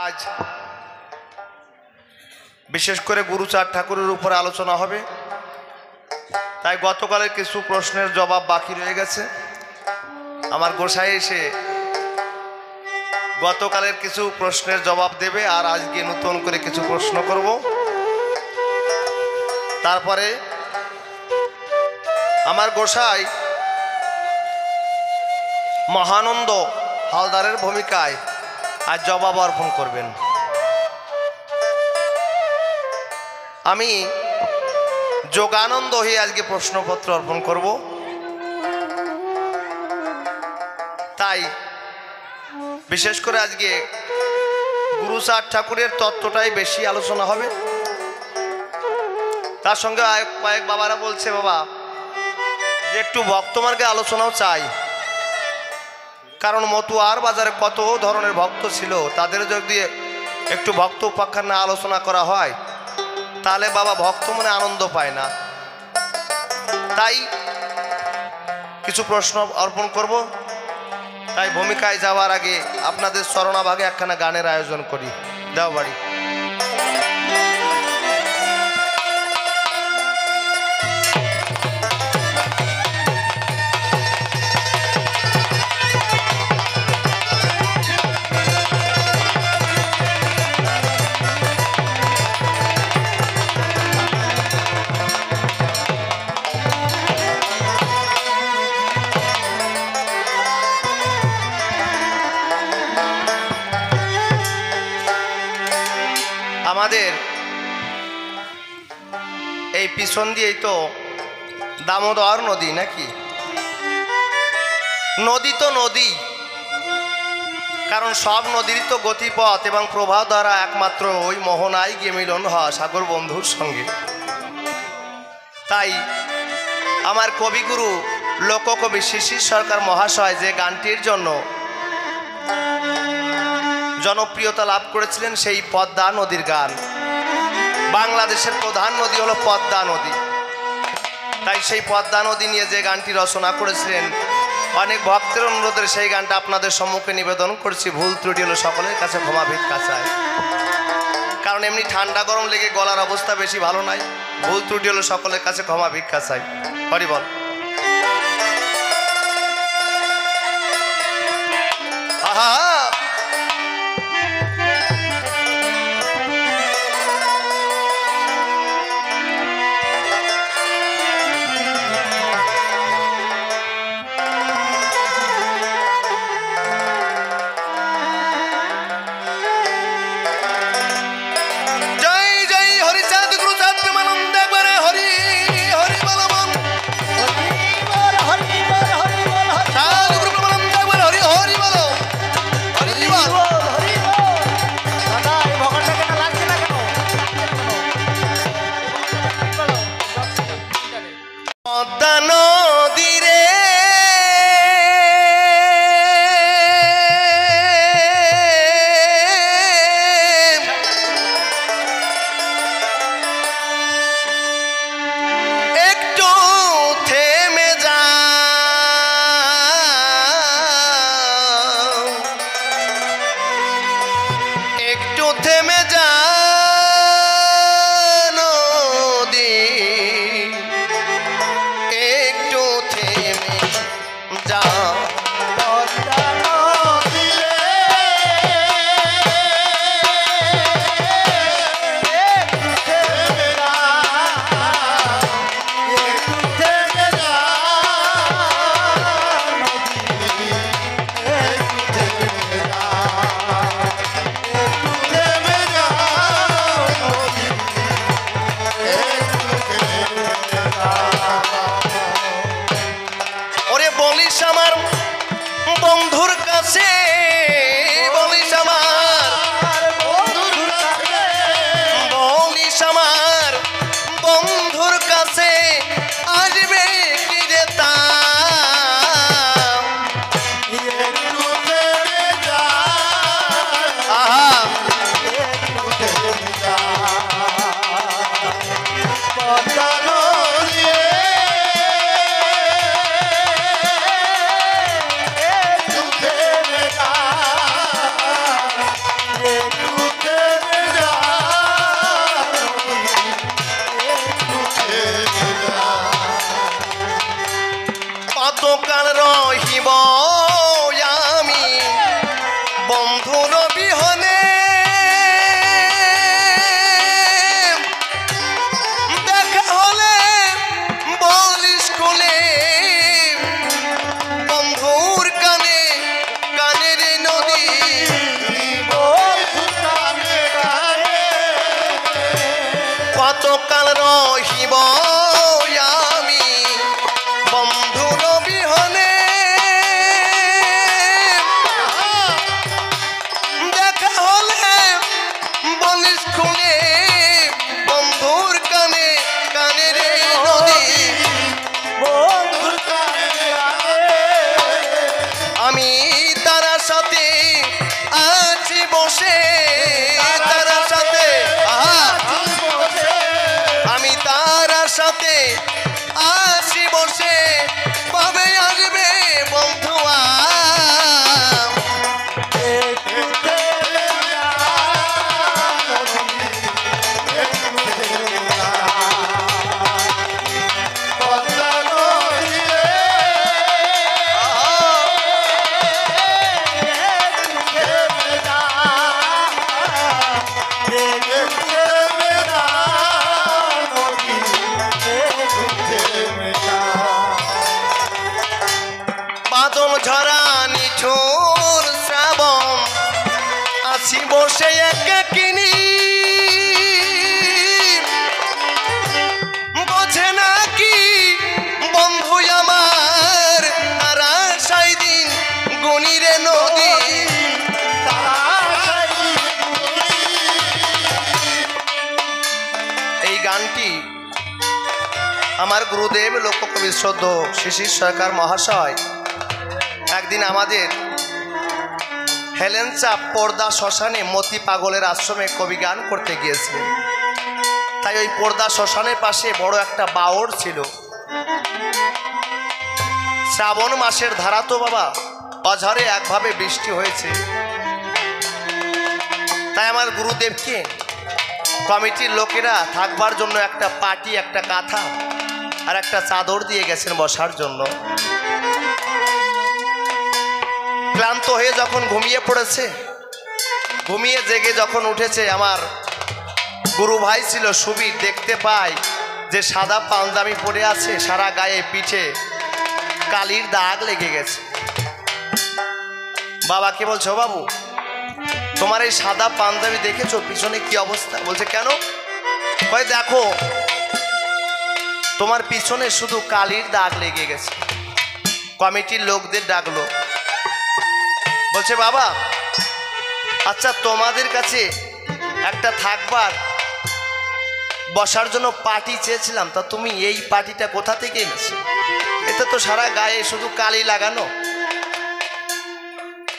আজ বিশেষ করে গুরুচাঁদ ঠাকুরের উপর আলোচনা হবে। তাই গতকালের কিছু প্রশ্নের জবাব বাকি রয়ে গেছে। আমার গোসাই এসে গতকালের কিছু প্রশ্নের জবাব দেবে, আর আজকে নতুন করে কিছু প্রশ্ন করব। তারপরে আমার গোসাই মহানন্দ হালদারের ভূমিকায় আজ জবাব অর্পণ করবেন। আমি যোগানন্দ হয়ে আজকে প্রশ্নপত্র অর্পণ করব। তাই বিশেষ করে আজকে গুরুচাঁদ ঠাকুরের তত্ত্বটাই বেশি আলোচনা হবে। তার সঙ্গে কয়েক বাবারা বলছে, বাবা যে একটু ভক্তমার্গে আলোচনাও চাই, কারণ মতুয়ার বাজারে কত ধরনের ভক্ত ছিল, তাদের যদি একটু ভক্ত উপাখ্যান না আলোচনা করা হয় তাহলে বাবা ভক্ত মনে আনন্দ পায় না। তাই কিছু প্রশ্ন অর্পণ করব। তাই ভূমিকায় যাওয়ার আগে আপনাদের চরণাভাগে একখানা গানের আয়োজন করি। দাও বাড়ি। আমাদের এই পিছন দিয়েই তো দামোদর নদী, নাকি? নদী তো নদী, কারণ সব নদীরই তো গতিপথ এবং প্রবাহ দ্বারা একমাত্র ওই মোহনায় গিয়ে মিলন হয় সাগর বন্ধুর সঙ্গে। তাই আমার কবিগুরু লোককবি শিশির সরকার মহাশয় যে গানটির জন্য জনপ্রিয়তা লাভ করেছিলেন, সেই পদ্মা নদীর গান। বাংলাদেশের প্রধান নদী হলো পদ্মা নদী। তাই সেই পদ্মা নদী নিয়ে যে গানটি রচনা করেছিলেন, অনেক ভক্তের অনুরোধে সেই গানটা আপনাদের সম্মুখে নিবেদন করছি। ভুল ত্রুটি হলো সকলের কাছে ক্ষমা ভিক্ষা চাই, কারণ এমনি ঠান্ডা গরম লেগে গলার অবস্থা বেশি ভালো নাই। ভুল ত্রুটি হলো সকলের কাছে ক্ষমা ভিক্ষা চাই। হরি বল। আহা বন্ধুর বিহনে দেখা হলে বলিস কোলে বন্ধুর কানে কানের নদী কতকাল রহিব আমি বন্ধুর বিহনে দেখা হলে বলিস খুলে বন্ধুর কানে কানের নদী আমি তারা সাথে আছি বসে তারা সাথে আমি তারা সাথে আছি বসে কবে আসবে বন্ধু বাদল ঝরা নিঠুর শ্রাবণ আছি বসে একাকিনী বোঝে নাকি বন্ধু আমার তারা সাই দিন গণিরে নদী এই গানটি আমার গুরুদেব লোককবি শ্রদ্ধ শিশির সরকার মহাশয় একদিন আমাদের হেলেনচাপ পর্দা শ্মশানে মতি পাগলের আশ্রমে কবি গান করতে গিয়েছিলেন। তাই ওই পর্দা শ্মশানের পাশে বড় একটা বাওড় ছিল। শ্রাবণ মাসের ধারা তো বাবা অঝরে একভাবে বৃষ্টি হয়েছে। তাই আমার গুরুদেবকে কমিটির লোকেরা থাকবার জন্য একটা পাটি একটা কাঁথা আর একটা চাদর দিয়ে গেছেন বসার জন্য। ক্লান্ত হয়ে যখন ঘুমিয়ে পড়েছে, ঘুমিয়ে জেগে যখন উঠেছে, আমার গুরু ভাই ছিল সুবীর দেখতে পায় যে সাদা পাঞ্জাবি পরে আছে, সারা গায়ে পিঠে কালির দাগ লেগে গেছে। বাবাকে বলছো, বাবু তোমার এই সাদা পাঞ্জাবি দেখেছো পিছনে কি অবস্থা? বলছে কেন? কয় দেখো তোমার পিছনে শুধু কালির দাগ লেগে গেছে। কমিটির লোকদের ডাকলো, বলছে বাবা আচ্ছা তোমাদের কাছে একটা থাকবার বসার জন্য পাটি চেয়েছিলাম, তা তুমি এই পাটিটা কোথা থেকে এনেছো? এতে তো সারা গায়ে শুধু কালি লাগানো।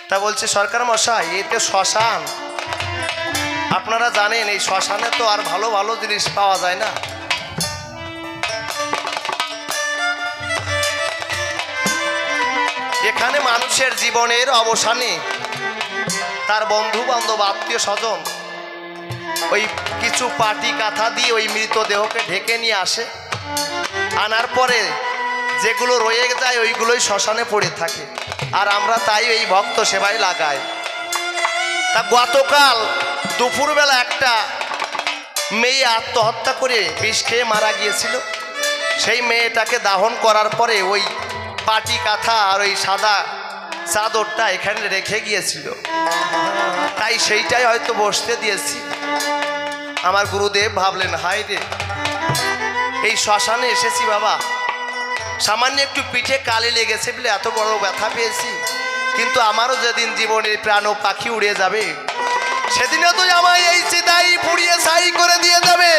তা বলছে সরকার মশাই এতে শ্মশান, আপনারা জানেন এই শ্মশানে তো আর ভালো ভালো জিনিস পাওয়া যায় না। এখানে মানুষের জীবনের অবসানে তার বন্ধু বান্ধব আত্মীয় স্বজন ওই কিছু পাটি কাঁথা দিয়ে ওই মৃতদেহকে ঢেকে নিয়ে আসে, আনার পরে যেগুলো রয়ে যায় ওইগুলোই শ্মশানে পড়ে থাকে, আর আমরা তাই এই ভক্ত সেবায় লাগাই। তা গতকাল দুপুরবেলা একটা মেয়ে আত্মহত্যা করে বিষ খেয়ে মারা গিয়েছিল। সেই মেয়েটাকে দাহন করার পরে ওই পাটি কাঁথা আর ওই সাদা চাদরটা এখানে রেখে গিয়েছিল, তাই সেইটাই হয়তো বসতে দিয়েছি। আমার গুরুদেব ভাবলেন হাই রে, এই শ্মশানে এসেছি বাবা, সামান্য একটু পিঠে কালি লেগেছে বলে এত বড় ব্যথা পেয়েছি, কিন্তু আমারও যেদিন জীবনের প্রাণ পাখি উড়ে যাবে সেদিনও তো আমায় এই চিতাই পুড়িয়ে ছাই করে দিয়ে যাবে।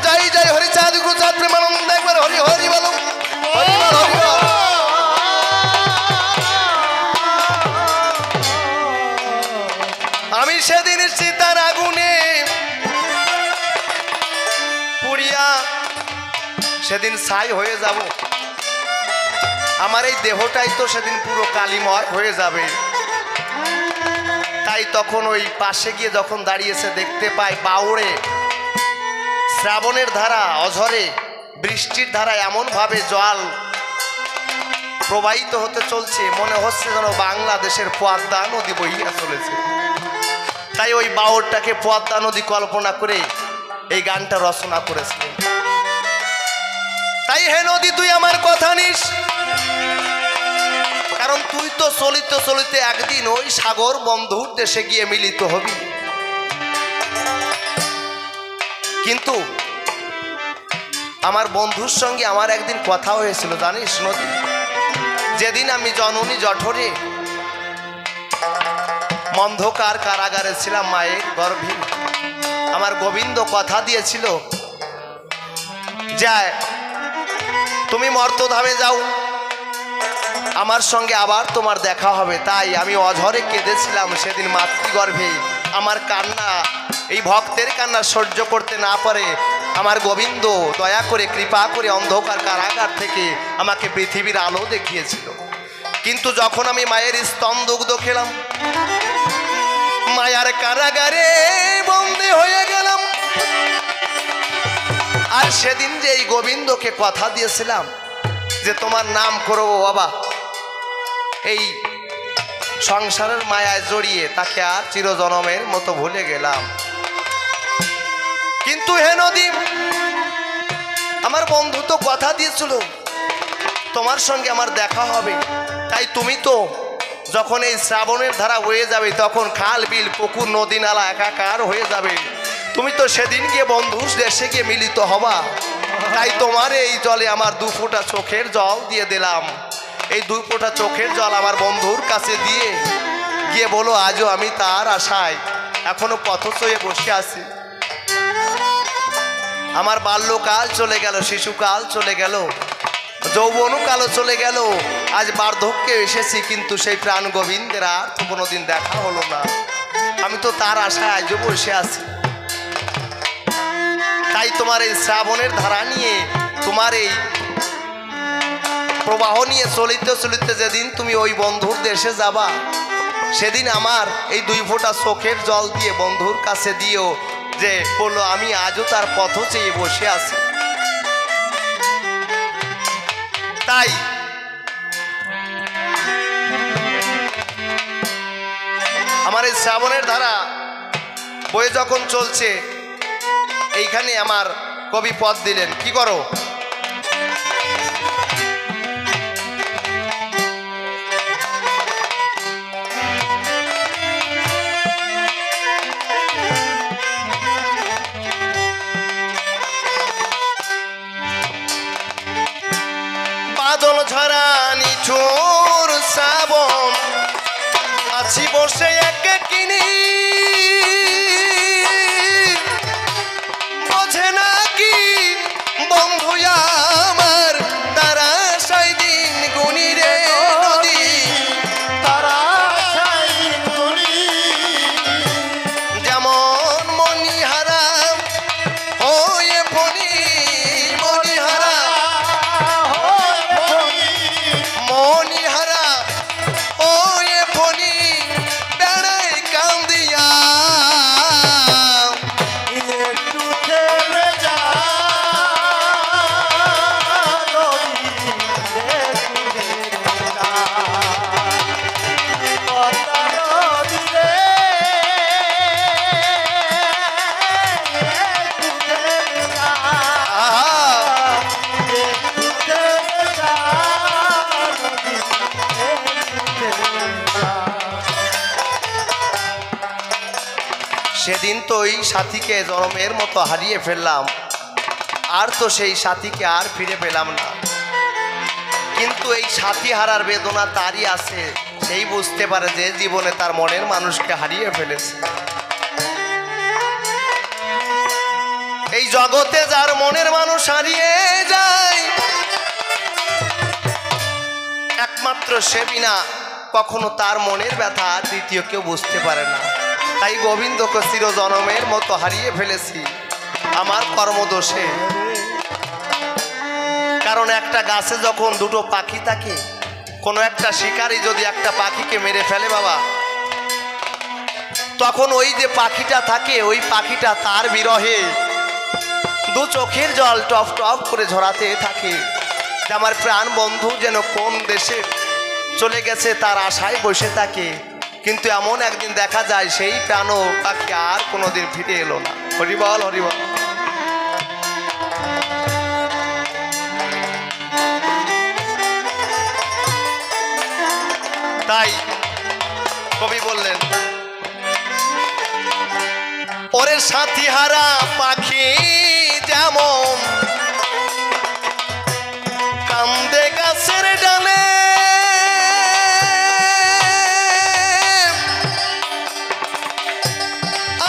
যাই যাই হরি চাঁদ গুচাঁদ প্রেমানন্দ একবার হরি হরি বলো, হরি বল হরি বল। আমি সেদিন চিতার আগুনে পুড়িয়া সেদিন ছাই হয়ে যাব, আমার এই দেহটাই তো সেদিন পুরো কালিময় হয়ে যাবে। তাই তখন ওই পাশে গিয়ে যখন দাঁড়িয়েছে দেখতে পাই বাউড়ে শ্রাবণের ধারা অঝরে বৃষ্টির ধারা এমনভাবে জল প্রবাহিত হতে চলছে, মনে হচ্ছে যেন বাংলাদেশের পদ্মা নদী বহিয়া চলেছে। তাই ওই বাউরটাকে পদ্মা নদী কল্পনা করে এই গানটা রচনা করেছিলেন। তাই হে নদী তুই আমার কথা নিস, কারণ তুই তো চলিতে চলিতে একদিন ওই সাগর বন্ধুর দেশে গিয়ে মিলিত হবি। কিন্তু আমার বন্ধুর সঙ্গে আমার একদিন কথা হয়েছিল জানিস নদী, যেদিন আমি জননী জঠরে মন্ধকার কারাগারে ছিলাম মায়ের গর্ভে, আমার গোবিন্দ কথা দিয়েছিল যায় তুমি মর্তধামে যাও, আমার সঙ্গে আবার তোমার দেখা হবে। তাই আমি অঝরে কেঁদেছিলাম সেদিন মাতৃগর্ভে। আমার কান্না, এই ভক্তের কান্না সহ্য করতে না পারে আমার গোবিন্দ দয়া করে কৃপা করে অন্ধকার কারাগার থেকে আমাকে পৃথিবীর আলো দেখিয়েছিল। কিন্তু যখন আমি মায়ের স্তন দুগ্ধ খেলাম, মায়ার কারাগারে বন্দী হয়ে গেলাম। আর সেদিন যে এই গোবিন্দকে কথা দিয়েছিলাম যে তোমার নাম করবো বাবা, এই সংসারের মায়ায় জড়িয়ে তাকে আর চিরজনমের মতো ভুলে গেলাম। কিন্তু হে নদী, আমার বন্ধু তো কথা দিয়েছিল তোমার সঙ্গে আমার দেখা হবে। তাই তুমি তো যখন এই শ্রাবণের ধারা হয়ে যাবে, তখন খাল বিল পুকুর নদী নালা একাকার হয়ে যাবে। তুমি তো সেদিন গিয়ে বন্ধুর দেশে গিয়ে মিলিত হবা। তাই তোমার এই জলে আমার 2 ফোঁটা চোখের জল দিয়ে দিলাম। এই 2 ফোঁটা চোখের জল আমার বন্ধুর কাছে দিয়ে গিয়ে বলো আজও আমি তার আশায় এখনো পথ চয়ে বসে আছি। আমার বাল্যকাল চলে গেল, শিশুকাল চলে গেল, যৌবনকালও চলে গেল, আজ বার্ধক্যে এসেছি, কিন্তু সেই প্রাণ গোবিন্দের আর তো কোনোদিন দেখা হলো না। আমি তো তার আশায় আজও বসে আছি। তাই তোমার এই শ্রাবণের ধারা নিয়ে, তোমার এই প্রবাহ নিয়ে চলিতে চলিতে যেদিন তুমি ওই বন্ধুর দেশে যাবা, সেদিন আমার এই 2 ফোঁটা চোখের জল দিয়ে বন্ধুর কাছে দিও যে বললো আমি আজও তার পথ চেয়ে বসে আছি। তাই আমার এই শ্রাবণের ধারা বয়ে যখন চলছে, এইখানে আমার কবি পদ দিলেন, কি করো বাদল ঝরা নিঠুর শ্রাবণ, আছি বসে একাকিনী, বোঝে না কি বন্ধু আমার তারা সাই দিন গুনি রে নদী, তারা সাই গুনি, যেমন মনিহারা হয়ে ফণি, মনিহারা মনিহারা ওয়ে ফণি বেড়াই কান্দিয়া, একটু থেমে যা সেদিন তো ওই সাথীকে জনমের মতো হারিয়ে ফেললাম, আর তো সেই সাথীকে আর ফিরে পেলাম না। কিন্তু এই সাথী হারার বেদনা তারই আছে, সেই বুঝতে পারে যে জীবনে তার মনের মানুষকে হারিয়ে ফেলেছে। এই জগতে যার মনের মানুষ হারিয়ে যায়, একমাত্র সে বিনা কখনো তার মনের ব্যথা দ্বিতীয় কেউ বুঝতে পারে না। তাই গোবিন্দকে চিরজনমের মতো হারিয়ে ফেলেছি আমার কর্মদোষে। কারণ একটা গাছে যখন 2টো পাখি থাকে, কোনো একটা শিকারী যদি একটা পাখিকে মেরে ফেলে বাবা, তখন ওই যে পাখিটা থাকে, ওই পাখিটা তার বিরহে 2 চোখের জল টপ টপ করে ঝরাতে থাকে যে আমার প্রাণ বন্ধু যেন কোন দেশে চলে গেছে তার আশায় বসে থাকে। কিন্তু এমন একদিন দেখা যায় সেই প্রাণ পাখি আর কোনোদিন ফিরে এলো না। হরিবল হরিবল। তাই কবি বললেন, ওরে সাথী হারা পাখি যেমন কান্দে গাছের ডালে,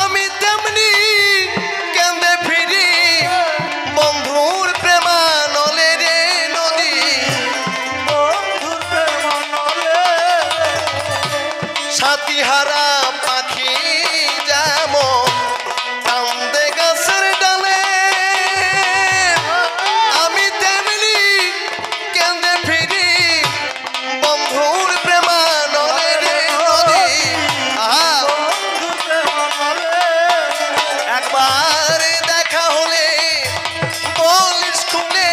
আমি তেমনি কেঁদে ফিরি বন্ধুর প্রেমানলে রে নদী, বন্ধুর প্রেমানলে। সাথী হারা পাখি যেমন কান্দে গাছের ডালে, আমি তেমনি কেঁদে ফিরি বন্ধুর প্রেমানলে রে নদী। একবার দেখা হলে বলিস খুলে,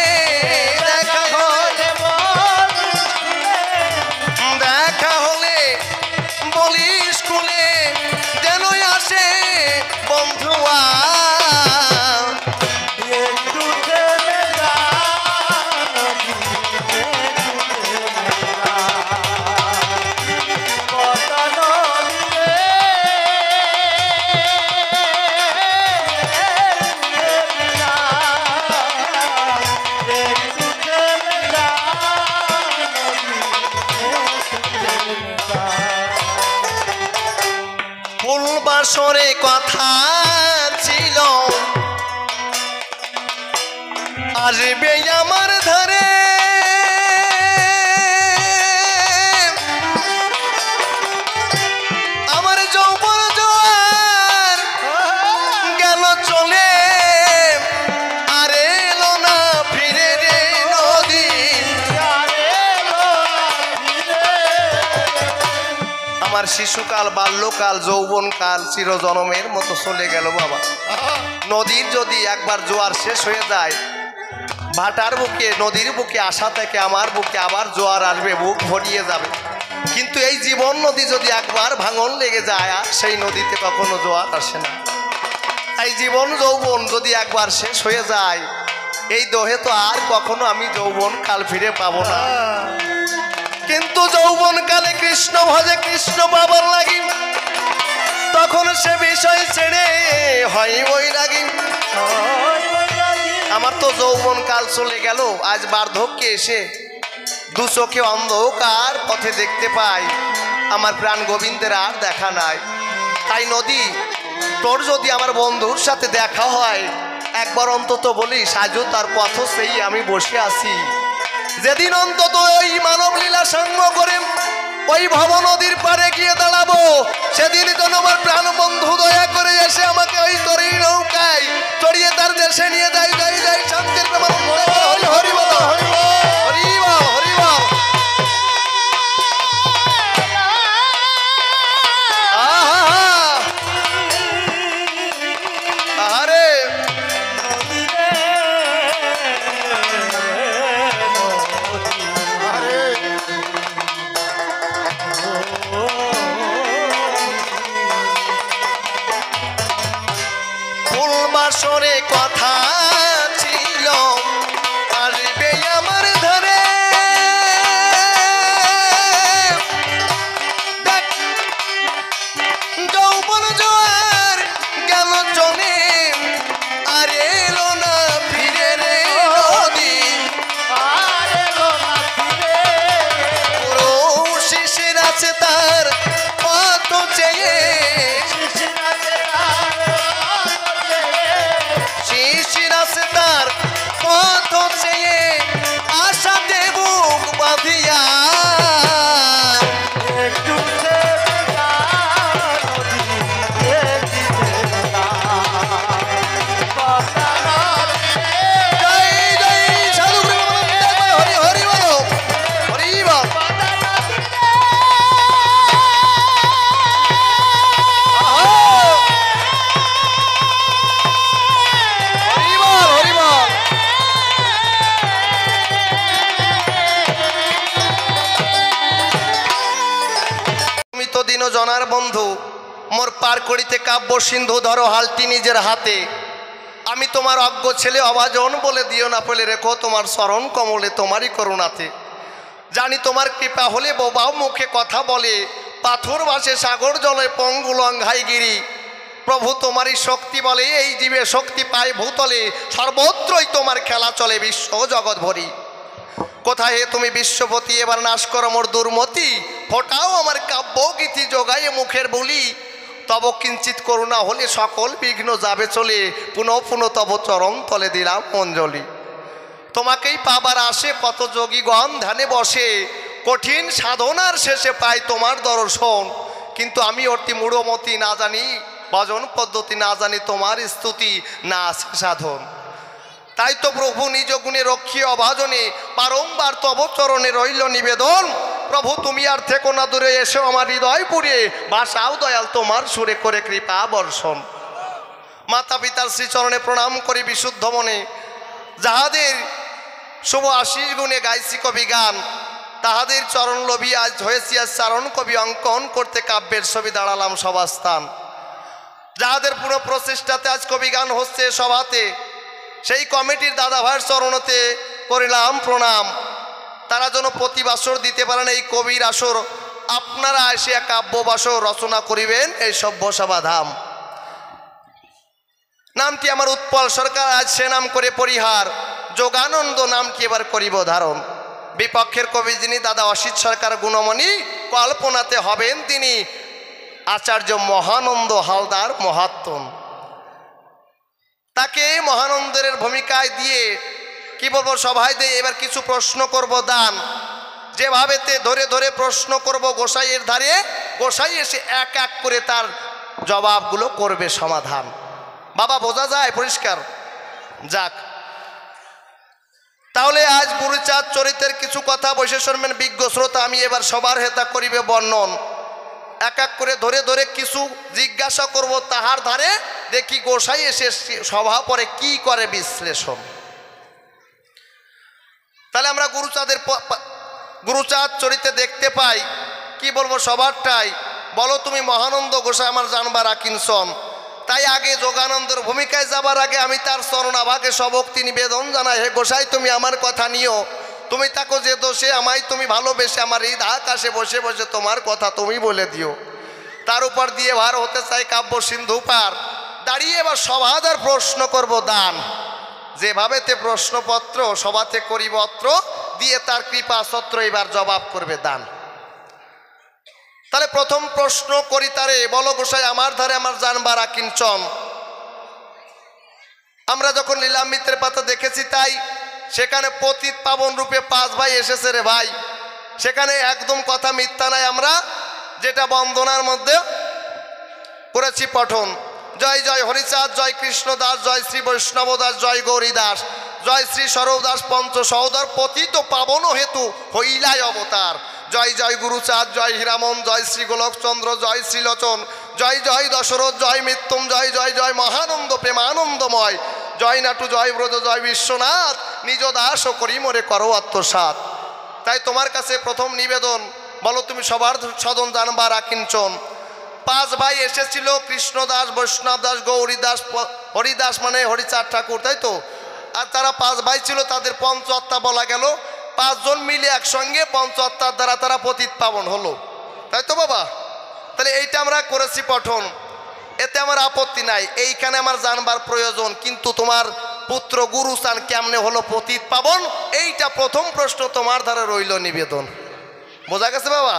দেখা হলে বলিস খুলে যেন আসে বন্ধুয়া, ফুলবাসরে কথা ছিল আসবে আমার ধারে, আমার যৌবন জোয়ার গেল চলে, আর এলো না ফিরে রে নদী। আমার শিশুকাল, বাল্যকাল, যৌবনকাল চিরজনমের মতো চলে গেল বাবা। নদীর যদি একবার জোয়ার শেষ হয়ে যায়, ভাটার বুকে নদীর বুকে আসা থেকে আমার বুকে আবার জোয়ার আসবে, বুক ভরিয়ে যাবে। কিন্তু এই জীবন নদী যদি একবার ভাঙন লেগে যায়, আর সেই নদীতে কখনো জোয়ার আসে না। এই জীবন যৌবন যদি একবার শেষ হয়ে যায়, এই দোহে তো আর কখনো আমি যৌবন কাল ফিরে পাবো না। কিন্তু যৌবন কালে কৃষ্ণ ভজে কৃষ্ণ পাবার লাগি, তখন সে বিষয় ছেড়ে হয় বৈরাগী। আমার তো যৌবন কাল চলে গেল, আজ বার্ধক্যে এসে দু চোখে অন্ধকার পথে দেখতে পাই আমার প্রাণ গোবিন্দের আর দেখা নাই। তাই নদী, তোর যদি আমার বন্ধুর সাথে দেখা হয়, একবার অন্তত বলিস আজও তার পথ সেই আমি বসে আছি। যেদিন অন্তত ওই মানব লীলা সঙ্গ করে ওই ভব নদীর পারে গিয়ে দাঁড়াবো, সেদিন যেন আমার প্রাণ বন্ধু দয়া করে এসে আমাকে ওই তরী নৌকায় চড়িয়ে তার দেশে নিয়ে যাই। যাই যাই শান্তির প্রেম হরি হরি বল হরি হরি বল হরি বল। আরে ফুলবাসরে কথা ছিল আসবে আমার ধারে, যৌবন জোয়ার গেল চলে, আর এলো না ফিরে রে নদী। পুরো শিশির আছে তার পথ চেয়ে, শিশির আছে তার পথ পার করিতে কাব্য সিন্ধু ধরো হালটি নিজের হাতে। আমি তোমার অজ্ঞ ছেলে অভাজন, বলে দিও না পেলে রেখো তোমার চরণ কমলে তোমারই করুণাতে। জানি তোমার কৃপা হলে বোবাও মুখে কথা বলে, পাথর ভাসে সাগর জলে পঙ্গু লঙ্ঘাই গিরি। প্রভু তোমারই শক্তি বলে এই জীবে শক্তি পায় ভূতলে, সর্বত্রই তোমার খেলা চলে বিশ্ব জগৎ ভরি। কোথায় হে তুমি বিশ্বপতি, এবার নাশ করো মোর দুর্মতি। ফোটাও আমার কাব্য গীতি যোগায়ে মুখের বলি। তব কিঞ্চিত করুণা হলে সকল বিঘ্ন যাবে চলে, পুনঃ পুনঃ তব চরণ তলে দিলাম অঞ্জলি। তোমাকেই পাবার আসে কত যোগীগণ ধ্যানে বসে, কঠিন সাধনার শেষে পাই তোমার দর্শন। কিন্তু আমি অতি মূঢ়মতি, না জানি ভজন পদ্ধতি, না জানি তোমার স্তুতি, না আছে সাধন। তাই তো প্রভু নিজ গুণে রক্ষী অভাজনে, বারংবার তব চরণে রইল নিবেদন। প্রভু তুমি আর থেকো না দূরে, এসো আমার হৃদয় পুরে, বাসাও দয়াল তোমার সুরে করে কৃপা বর্ষণ। মাতা পিতার শ্রীচরণে প্রণাম করি বিশুদ্ধ মনে, যাহাদের শুভ আশিস গুণে গাইছি কবি গান, তাহাদের চরণ লোভী আজ হয়েছি আজ চারণ কবি অঙ্কন করতে কাব্যের ছবি দাঁড়ালাম সভাস্থান। যাহাদের পুরো প্রচেষ্টাতে আজ কবি গান হচ্ছে সভাতে, সেই কমিটির দাদা ভাইয়ের চরণতে করিলাম প্রণাম। তারা যেন প্রতি বাসর দিতে পারেন এই কবির আসর, আপনারা এসে কাব্য বাসর রচনা করিবেন এই সভ্যসভা ধাম। নামটি আমার উৎপল সরকার, আজ সে নাম করে পরিহার, যোগানন্দ নামটি এবার করিব ধারণ। বিপক্ষের কবি যিনি দাদা অসিত সরকার গুণমণি, কল্পনাতে হবেন তিনি আচার্য মহানন্দ হালদার মহাত্মন। তাকে মহানন্দের ভূমিকায় দিয়ে কি বলবো সভায় দিয়ে এবার কিছু প্রশ্ন করব দান। যেভাবেতে ধরে ধরে প্রশ্ন করব গোসাইয়ের ধারে, গোসাই এসে এক এক করে তার জবাবগুলো করবে সমাধান। বাবা বোঝা যায় পরিষ্কার? যাক, তাহলে আজ গুরুচাঁদ চরিত্রের কিছু কথা বসে শুনবেন বিজ্ঞ শ্রোতা। আমি এবার সবার হেতা করিবে বর্ণন, এক এক করে ধরে ধরে কিছু জিজ্ঞাসা করব তাহার ধারে, দেখি গোসাই এসে সভা পরে কি করে বিশ্লেষণ। তাহলে আমরা গুরুচাঁদ চরিত্রে দেখতে পাই, কি বলবো সবারটাই, বলো তুমি মহানন্দ গোসাই আমার জানবার আকিনসন। তাই আগে যোগানন্দর ভূমিকায় যাবার আগে আমি তার চরণাভাগে সবক্তি নিবেদন জানাই, হে গোসাই তুমি আমার কথা নিও, তুমি তাকো যে দোষে আমায় তুমি ভালোবেসে আমার হৃদ আকাশে বসে বসে তোমার কথা তুমি বলে দিও। তার উপর দিয়ে ভার হতে চাই কাব্য সিন্ধু পার, দাঁড়িয়ে এবার সভাদার প্রশ্ন করব দান। যেভাবেতে প্রশ্নপত্র সভাতে করিবত্র দিয়ে তার কৃপা ছত্র এবার জবাব করবে দান। তাহলে প্রথম প্রশ্ন করি তারে, বলো গোসাই আমার ধারে আমার জানবার আকিঞ্চন। আমরা যখন লীলাম মিত্রের পাতা দেখেছি, তাই সেখানে পতিত পাবন রূপে 5 ভাই এসেছে রে ভাই, সেখানে একদম কথা মিথ্যা নাই। আমরা যেটা বন্দনার মধ্যে করেছি পঠন, জয় জয় হরিচাঁদ, জয় কৃষ্ণ দাস, জয় শ্রী বৈষ্ণব দাস, জয় গৌরী দাস, জয় শ্রী সরব দাস পঞ্চ সহোদর, পতিত পাবন হেতু হইলাই অবতার। জয় জয় গুরুচাঁদ, জয় হীরামন, জয় শ্রী গোলকচন্দ্র, জয় শ্রীলোচন, জয় জয় দশরথ, জয় মৃত্যুম, জয় জয় জয় মহানন্দ প্রেমানন্দময়, জয় নাটু, জয় ব্রজ, জয় বিশ্বনাথ, নিজ দাস ও করি মোরে করো আত্মসাৎ। তাই তোমার কাছে প্রথম নিবেদন, বলো তুমি সবার সদন জানবার আকিঞ্চন। 5 ভাই এসেছিল, কৃষ্ণদাস, বৈষ্ণব দাস, গৌরী দাস, হরিদাস মানে হরিচাঁদ ঠাকুর, তাই তো। আর তারা 5 ভাই ছিল, তাদের পঞ্চআত্মা বলা গেল। 5 জন মিলে একসঙ্গে পঞ্চআত্মার দ্বারা তারা পতিত পাবন হলো, তাই তো বাবা। তাহলে এইটা আমরা করেছি পঠন, এতে আমার আপত্তি নাই, এইখানে আমার জানবার প্রয়োজন। কিন্তু তোমার পুত্র গুরুচাঁদ কেমনে হলো পতিত পাবন, এইটা প্রথম প্রশ্ন তোমার ধারে রইল নিবেদন। বোঝা গেছে বাবা?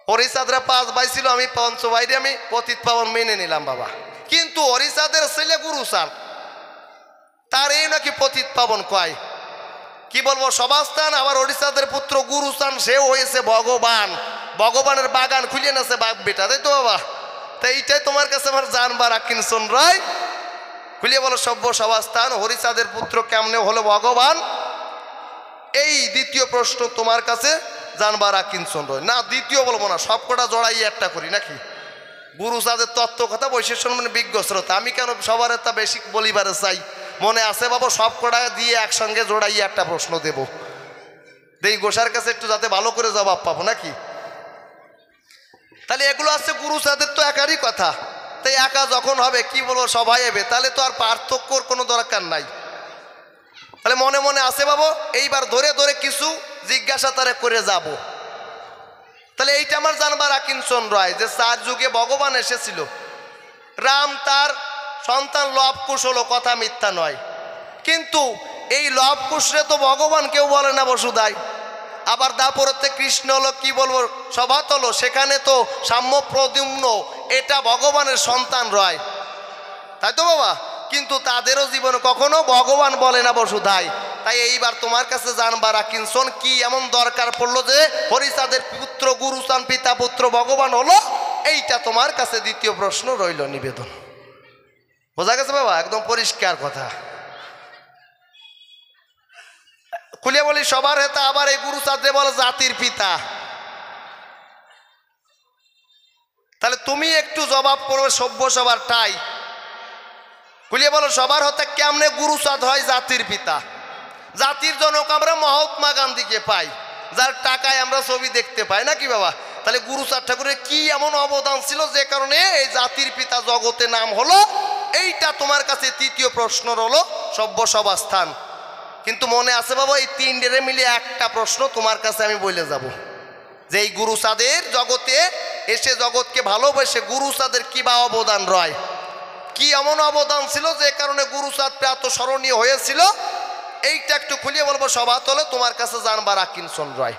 হরিচাঁদরা 5 ভাই ছিল, আমি 5 ভাইরে আমি পতিত পাবন মেনে নিলাম বাবা। কিন্তু হরিচাঁদের ছেলে গুরুচাঁদ, তার এই নাকি পতিত পাবন কয়, কি বলবো সভাস্থান। আবার হরিচাঁদের পুত্র গুরুচাঁদ, সেও হয়েছে ভগবান, ভগবানের বাগান খুলে নেছে বাপ বেটা, তাই তো বাবা। তাই এইটাই তোমার কাছে আমার জানবার আকিঞ্চন রায়, খুলিয়ে বলো সভ্য সভাস্থান, হরিচাঁদের পুত্র কেমনে হলো ভগবান। এই দ্বিতীয় প্রশ্ন তোমার কাছে জানবার আকিঞ্চন রয় না। দ্বিতীয় বলবো না, সবকটা জড়াই একটা করি নাকি। গুরুচাঁদের তত্ত্ব কথা বৈশিষ্ট্য মানে বিজ্ঞ শ্রোতা, আমি কেন সবার তা বেশি বলিবারে চাই, মনে আছে বাবা, সবকটা দিয়ে একসঙ্গে জোড়াই একটা প্রশ্ন দেব, দেই গোসার কাছে একটু যাতে ভালো করে জবাব পাবো নাকি। তাহলে এগুলো আছে গুরু সাদের তো একারই কথা। তাই একা যখন হবে কি বলবো সবাই এবে, তাহলে তো আর পার্থক্যর কোনো দরকার নাই। তাহলে মনে মনে আছে বাবু, এইবার ধরে ধরে কিছু জিজ্ঞাসা তারে করে যাব। তাহলে এইটা আমার জানবার আকিঞ্চন রয় যে 4 যুগে ভগবান এসেছিল, রাম তার সন্তান লবকুশ হলো, কথা মিথ্যা নয়। কিন্তু এই লবকুশরে তো ভগবান কেউ বলে না বসুধাই। আবার দাপরতে কৃষ্ণ হলো কি বলবো সভাত হলো, সেখানে তো সাম্য প্রদ্যুম্ন এটা ভগবানের সন্তান রয়, তাই তো বাবা। কিন্তু তাদেরও জীবনে কখনো ভগবান বলে না বসুধাই। তাই এইবার তোমার কাছে জানবার আকিঞ্চন কি এমন দরকার পড়লো যে হরিচাঁদের পুত্র গুরুচাঁদ পিতা পুত্র ভগবান হলো, এইটা তোমার কাছে দ্বিতীয় প্রশ্ন রইল নিবেদন। বোঝা গেছে বাবা, একদম পরিষ্কার কথা। খুলে বলি সবার হেতা, আবার এই গুরুচাঁদে বলে জাতির পিতা। তাহলে তুমি একটু জবাব করবে সভ্য সবার ঠাই। খুলিয়ে বলো সবার হতে কেমনে গুরুচাঁদ হয় জাতির পিতা? জাতির জনক আমরা মহাত্মা গান্ধীকে পাই, যার টাকায় আমরা ছবি দেখতে পাই নাকি বাবা। তাহলে গুরুচাঁদ ঠাকুরের কি এমন অবদান ছিল যে কারণে এই জাতির পিতা জগতে নাম হলো, এইটা তোমার কাছে তৃতীয় প্রশ্ন হলো সভ্য সভাস্থান। কিন্তু মনে আছে বাবা, এই 3 মিলে একটা প্রশ্ন তোমার কাছে আমি বলে যাব যে এই গুরুচাঁদের জগতে এসে জগৎকে ভালোবেসে গুরুচাঁদের কি বা অবদান রয়, কি এমন অবদান ছিল যে কারণে গুরুচাঁদ এত স্মরণীয় হয়েছিল, এইটা একটু খুলিয়ে বলবো সভা তলে তোমার কাছে জানবার আকিঞ্চন রয়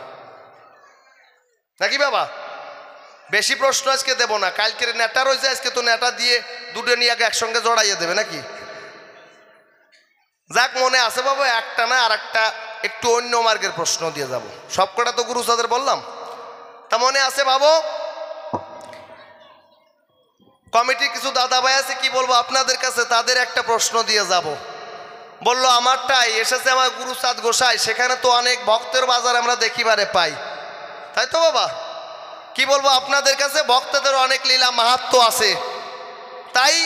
নাকি বাবা। বেশি প্রশ্ন আজকে দেবো না, কালকের নেটা রয়েছে, আজকে তো নেটা দিয়ে দুটো নিয়ে আগে একসঙ্গে জড়াইয়ে দেবে নাকি। যাক মনে আছে বাবা, একটা না আর একটা একটু অন্য মার্গের প্রশ্ন দিয়ে যাব, সবকটা তো গুরুচাঁদের বললাম। তা মনে আছে বাবু, কমিটির কিছু দাদা ভাই আছে কি বলবো আপনাদের কাছে, তাদের একটা প্রশ্ন দিয়ে যাব। বললো আমারটাই এসেছে আমার গুরুচাঁদ গোসাই, সেখানে তো অনেক ভক্তের বাজার আমরা দেখিবারে পাই, তাই তো বাবা। কি বলবো আপনাদের কাছে, ভক্তদের অনেক লীলা মাহাত্ম্য আছে। তাই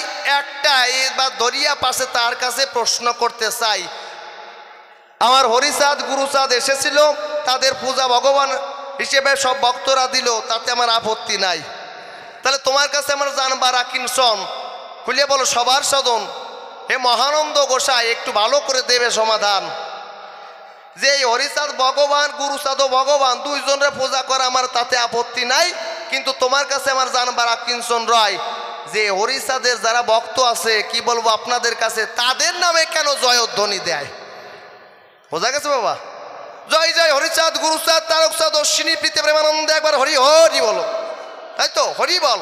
একটা বা দরিয়া পাশে তার কাছে প্রশ্ন করতে চাই। আমার হরিচাঁদ গুরুচাঁদ এসেছিল, তাদের পূজা ভগবান হিসেবে সব ভক্তরা দিল, তাতে আমার আপত্তি নাই। তাহলে তোমার কাছে আমার জানবার আকিঞ্চন, খুলিয়ে বলো সবার সদন, হে মহানন্দ গোসাই একটু ভালো করে দেবে সমাধান। যে এই হরিচাঁদ ভগবান গুরুচাঁদও ভগবান, দুইজনের পূজা করা আমার তাতে আপত্তি নাই। কিন্তু তোমার কাছে আমার জানবার আকিঞ্চন রয় যে হরিচাঁদের যারা ভক্ত আছে কি বলবো আপনাদের কাছে, তাদের নামে কেন জয়ধ্বনি দেয়? বোঝা গেছে বাবা। জয় জয় হরিচাঁদ গুরুচাঁদ তারকচাঁদ অশ্বিনী প্রীতি প্রেমানন্দে একবার হরি হরি বলো, তাই তো হরি বল।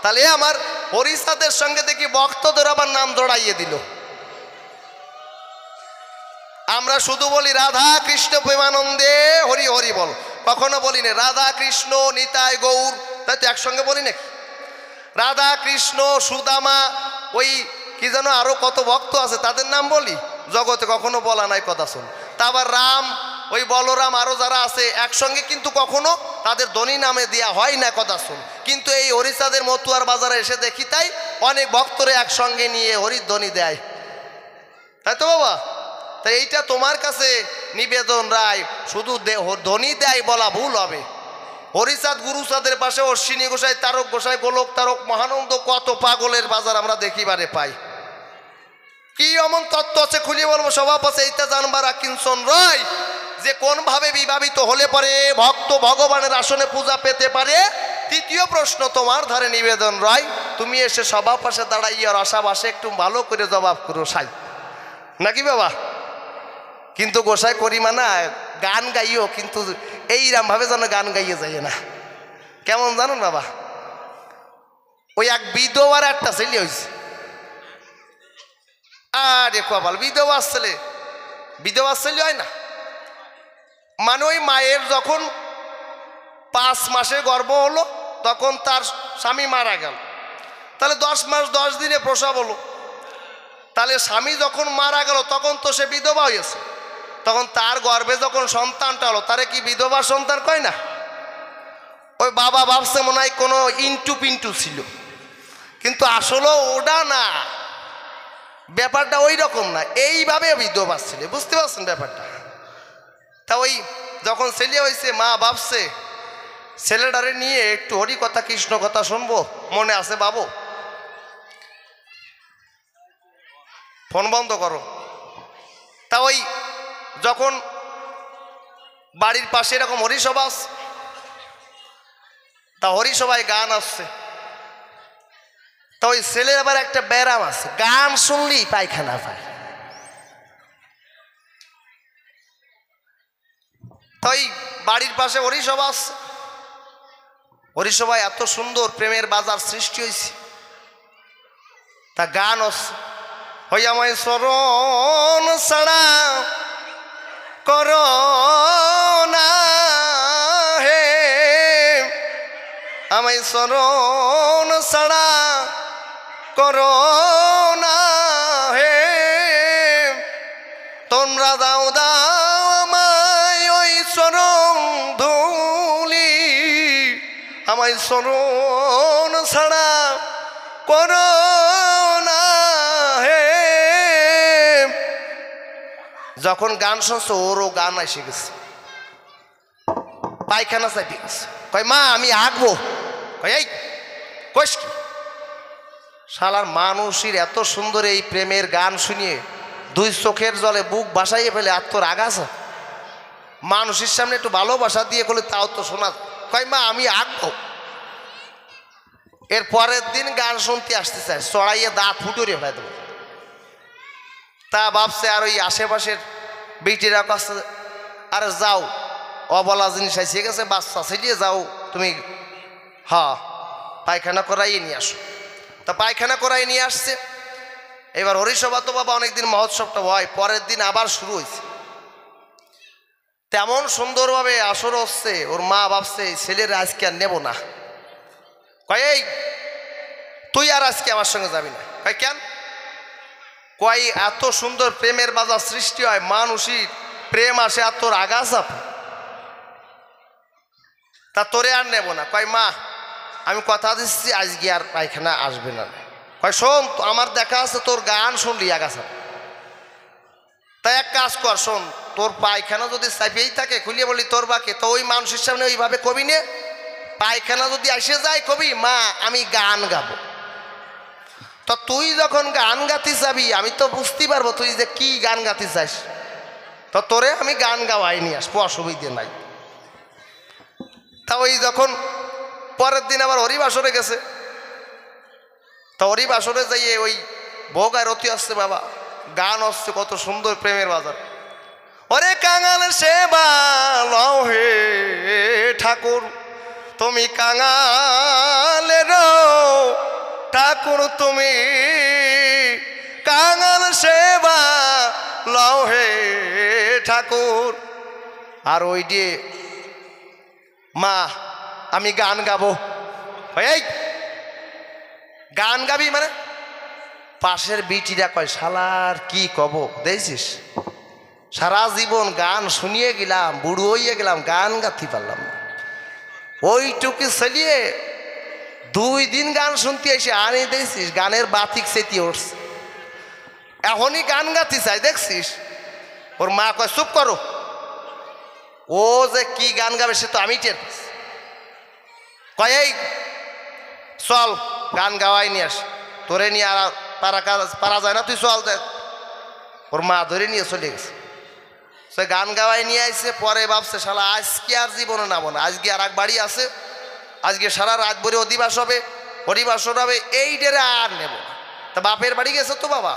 তাহলে আমার হরিচাঁদের সঙ্গে দেখি ভক্তদের আবার নাম জড়াইয়ে দিল। আমরা শুধু বলি রাধা কৃষ্ণ প্রেমানন্দে হরি হরি বল, কখনো বলি না রাধা কৃষ্ণ নিতাই গৌর, তাই তো একসঙ্গে বলি নাকি। রাধা কৃষ্ণ সুদামা ওই কি যেন আরো কত ভক্ত আছে তাদের নাম বলি, জগতে কখনো বলা নাই কথা শুন। তা আবার রাম ওই বলরাম আরো যারা আছে একসঙ্গে কিন্তু কখনো তাদের ধ্বনি নামে দেওয়া হয় না কথা শুন। কিন্তু এই হরিচাঁদের মতুয়ার বাজারে এসে দেখি তাই অনেক ভক্তরে একসঙ্গে নিয়ে হরির ধ্বনি দেয়, তাই তো বাবা। তাই এইটা তোমার কাছে নিবেদন রায়, শুধু ধ্বনি দেয় বলা ভুল হবে। হরিচাঁদ গুরুচাঁদের পাশে অশ্বিনী গোসাই তারক গোসাই গোলক তারক মহানন্দ কত পাগলের বাজার আমরা দেখিবারে পাই। কি এমন তত্ত্ব আছে খুলিয়ে বলবো সভা পাশে, এইটা জানবার আকিঞ্চন রয় যে কোন ভাবে বিভাবিত হলে পরে ভক্ত ভগবানের আসনে পূজা পেতে পারে। তৃতীয় প্রশ্ন তোমার ধারে নিবেদন রয়, তুমি এসে সভা পাশে দাঁড়াইয়ার আশাবাসে একটু ভালো করে জবাব করো সাই নাকি বাবা। কিন্তু গোসাই করিমা না গান গাইও, কিন্তু এইরকম ভাবে যেন গান গাইয়ে যায় না। কেমন জানুন বাবা, ওই এক বিধবার একটা ছেলে হয়েছে, আরে কপাল বিধবা ছেলে, বিধবা ছেলে হয় না মানে ওই মায়ের যখন 5 মাসের গর্ভ হলো তখন তার স্বামী মারা গেল, তাহলে 10 মাস 10 দিনে প্রসব হলো। তাহলে স্বামী যখন মারা গেল তখন তো সে বিধবা হয়েছে, তখন তার গর্ভে যখন সন্তানটা হলো তারে কি বিধবা সন্তান কয় না। ওই বাবা ভাবছে মনে হয় কোনো ইন্টু পিন্টু ছিল, কিন্তু আসলে ওটা না, ব্যাপারটা ওই রকম না, এইভাবে বিধবা ছিল, বুঝতে পারছেন ব্যাপারটা। তা ওই যখন ছেলে হয়েছে মা ভাবছে ছেলেটারে নিয়ে একটু হরি কথা কৃষ্ণ কথা শুনবো, মনে আছে বাবু? ফোন বন্ধ করো। তা ওই যখন বাড়ির পাশে এরকম হরিসভা আছে, তা হরিসভায় গান আসছে, তা ওই ছেলের আবার একটা ব্যারাম আছে, গান শুনলেই পায়খানা পায়। তা ওই বাড়ির পাশে হরিসভা আছে, হরিসভায় এত সুন্দর প্রেমের বাজার সৃষ্টি হয়েছে, তা গান আছে, হই আমায় শরণ ছাড়া করো না হে, আমায় শরণ ছাড়া করো না হে, তোমরা দাও দাও আমায় ওই চরণ ধুলি, আমায় শরণ ছাড়া করো না হে। যখন গান শুনছে ওরও গান এসে গেছে, পায়খানা চাইতে গেছে, কয় মা আমি আঁকবো। কয় এই কইস কি? শালার মানুষের এত সুন্দর এই প্রেমের গান শুনিয়ে দুই চোখের জলে বুক বাসাইয়ে ফেলে আর তোর আগাছা, মানুষের সামনে একটু ভালোবাসা দিয়ে করলে তাও তো শোনা। কয় মা আমি আঁকবো। এর পরের দিন গান শুনতে আসতে চায়, চড়াইয়ে দাঁত ফুটুরে ফেলে দেবো। তা ভাবছে আর ওই আশেপাশের বেটিরা কাছে, আরে যাও অবলা জিনিস এসে গেছে, বাচ্চা ছিটিয়ে যাও তুমি, হ্যাঁ পায়খানা করাইয়ে নিয়ে আসো। তা পায়খানা করাই নিয়ে আসছে। এবার হরিসভা তো বাবা অনেকদিন মহোৎসবটা হয়, পরের দিন আবার শুরু হয়েছে। তেমন সুন্দরভাবে আসর হচ্ছে, ওর মা ভাবছে ছেলের আজকে আর নেব না। কয় এই তুই আর আজকে আমার সঙ্গে যাবি না। কয় কেন? কয় এত সুন্দর প্রেমের বাজার সৃষ্টি হয়, মানুষই প্রেম আসে আর তোর আগাছা, তা তোরে আর নেব না। কয় মা আমি কথা দিচ্ছি আজকে আর পায়খানা আসবে না। কয় শোন আমার দেখা আছে তোর গান শুনলি আগাছা, তাই এক কাজ কর, শোন তোর পায়খানা যদি চাপিয়েই থাকে খুলিয়ে বলি তোর বাকে, তো ওই মানুষের সামনে ওইভাবে কবি নে, পায়খানা যদি এসে যায় কবি মা আমি গান গাবো। তো তুই যখন গান গাতে যাবি আমি তো বুঝতেই পারবো তুই যে কি গান গাতে চাস, তো তোরে আমি গান গাওয়াই নিয়ে আসবো, অসুবিধে নাই। তা ওই যখন পরের দিন আবার হরিবাসরে গেছে, তা হরিবাসরে যাইয়ে ওই ভোগ আর রতি আসছে বাবা, গান আসছে কত সুন্দর প্রেমের বাজার। ওরে কাঙাল সেবা লও হে ঠাকুর, তুমি কাঙালের ঠাকুর, তুমি কাঙাল সেবা লও হে ঠাকুর। আর ওই দিয়ে মা আমি গান গাবো। এই গান গাবি মানে? পাশের বিটিরা কয় শালার কি কব দেখছিস, সারা জীবন গান শুনিয়ে গেলাম, বুড়ো হইয়ে গেলাম, গান গাতে পারলাম না। ওইটুকু চালিয়ে 2 দিন গান শুনতে এসে আনি দেখছিস গানের বাতিক চেতিয়ে উঠছে, এখনই গান গাতে চাই দেখছিস। ওর মা কয় চুপ করো, ও যে কি গান গাবে সে তো আমি টের। কয় এই চল গান গাওয়াই নিয়ে আস, তোরে নিয়ে আর পারা যায় না, তুই চল দেখ। ওর মা ধরে নিয়ে চলে গেছে, সে গান গাওয়াই নিয়ে আসছে। পরে ভাবছে শালা আজকে আর জীবনে নামো না, আজকে আর এক বাড়ি আছে, আজকে সারা রাত ভরে অধিবাস হবে, হরিবাসর হবে, এই ডেরে আর নেব না। তা বাপের বাড়ি গেছে তো বাবা,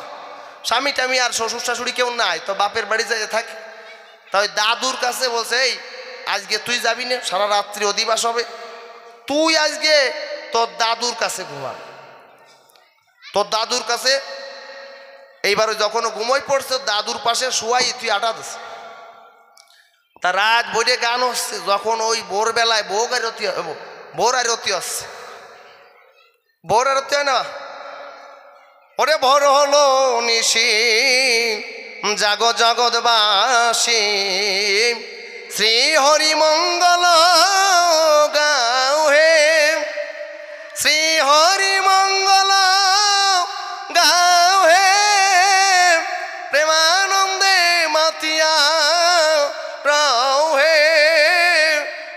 স্বামী টামি আর শ্বশুর শাশুড়ি কেউ নাই, তো বাপের বাড়ি যাই থাকে। তাই দাদুর কাছে বলছে এই আজকে তুই যাবি না, সারা রাত্রি অধিবাস হবে, তুই আজকে তোর দাদুর কাছে ঘুমাবি, তোর দাদুর কাছে। এইবারে যখন ঘুমোই পড়ছে দাদুর পাশে শুয়াই তুই আটা দিস। তা রাত বইরে গান হচ্ছে, যখন ওই ভোরবেলায় ভোর আরতি আসছে, ভোর আরতি হয় না, ওরে ভোর হলো নিশি জাগ জগৎবাসী, শ্রী হরি মঙ্গল গাও হে, শ্রী হরি মঙ্গল গাও হে, প্রেমানন্দে মাতিয়া রাও হে,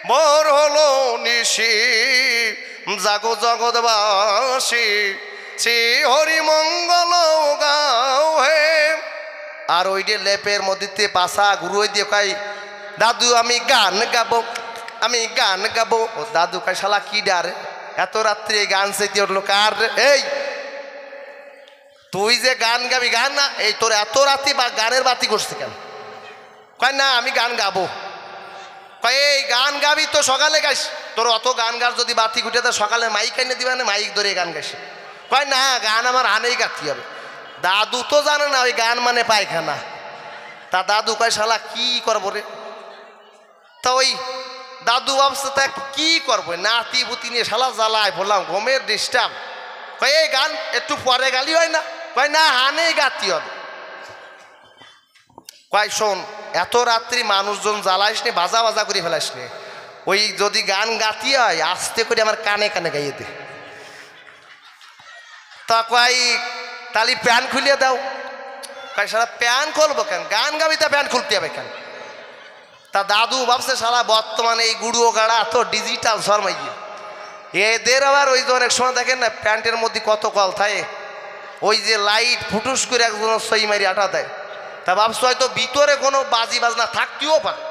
ভোর হলো জাগো জগৎবাসী শ্রী হরি মঙ্গল গাও হে। আর ওই যে লেপের মধ্যে পাশা গুরু দিয়ে কয় দাদু আমি গান গাবো, আমি গান গাবো। ও দাদু কয় শালা কি ডার, এত রাত্রে গান চাইতে উঠলো কার? এই তুই যে গান গাবি, গান না এই তোর এত রাতি বা গানের বাতি করছে কেন? কয় না আমি গান গাবো। কয় এই গান গাবি তো সকালে গাইস, তোর অত গান গাছ যদি বাতি ঘুটে তো সকালে মাইক এনে দিবা না, মাইক ধরে গান গাইছে। কয় না গান আমার আনেই গাতি হবে। দাদু তো জানে না ওই গান মানে পায়খানা। তা দাদু কয় শালা কি করবো রে? তা ওই দাদু ভাবছে তা কি করবো, নাতি পুতি নিয়ে শালা জ্বালায় বললাম ঘুমের ডিস্টার্ব। কয় এই গান একটু পরে গালি হয় না? কয় না আনেই গাতি হবে। কয় শোন এত রাত্রি মানুষজন জ্বালাইস নি, বাজা বাজা করে ফেলাইস নি, ওই যদি গান গাতি হয় আস্তে করে আমার কানে কানে গাইয়ে দে। তা কয় তালি প্যান খুলিয়ে দাও। কয় সারা প্যান খুলবো কেন, গান গাবি তা প্যান খুলতে হবে কেন? তা দাদু ভাবছে সারা বর্তমানে এই গুড়ো গাড়া তো ডিজিটাল শর্মাই গিয়ে এদের আবার ওই যে অনেক সময় দেখেন না প্যান্টের মধ্যে কত কল থাকে, ওই যে লাইট ফুটুস করে একজন সই মারি আটা দেয়। তা ভাবছো হয়তো ভিতরে কোনো বাজি বাজনা থাকতেও পারে,